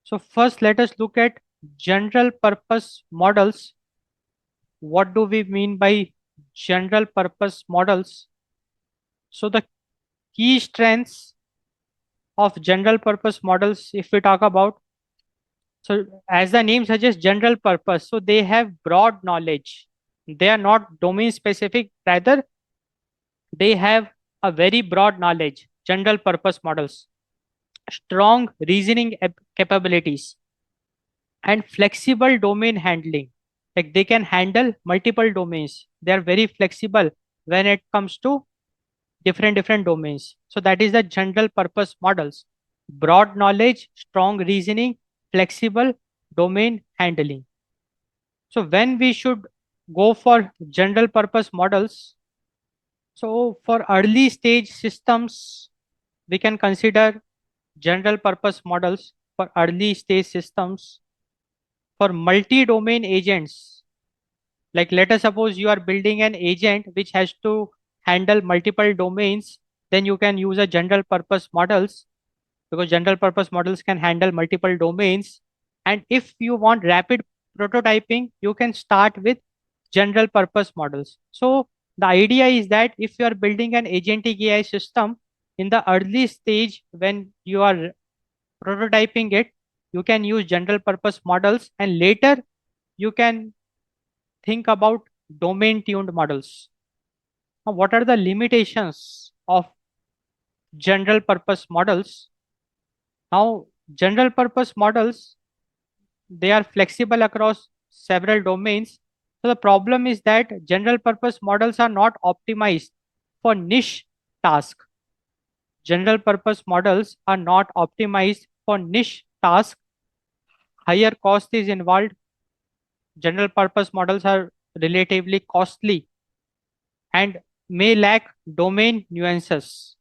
So first, let us look at general purpose models. What do we mean by general purpose models? So the key strengths of general purpose models, if we talk about, so as the name suggests, general purpose, so they have broad knowledge. They are not domain specific, rather they have a very broad knowledge. General purpose models, strong reasoning capabilities, and flexible domain handling. Like they can handle multiple domains. They are very flexible when it comes to different domains. So that is the general purpose models. Broad knowledge, strong reasoning, flexible domain handling. So when we should go for general purpose models, so for early stage systems, we can consider general purpose models for early stage systems. For multi-domain agents, like let us suppose you are building an agent which has to handle multiple domains, then you can use a general purpose models, because general purpose models can handle multiple domains. And if you want rapid prototyping, you can start with general purpose models. So the idea is that if you are building an agentic AI system in the early stage when you are prototyping it, you can use general purpose models, and later you can think about domain tuned models. Now, what are the limitations of general purpose models? Now, general purpose models, they are flexible across several domains. So the problem is that general purpose models are not optimized for niche tasks. General purpose models are not optimized for niche tasks. Higher cost is involved. General purpose models are relatively costly and may lack domain nuances.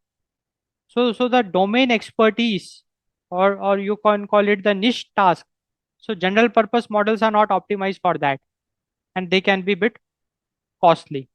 So the domain expertise, or you can call it the niche task. So general purpose models are not optimized for that, and they can be bit costly.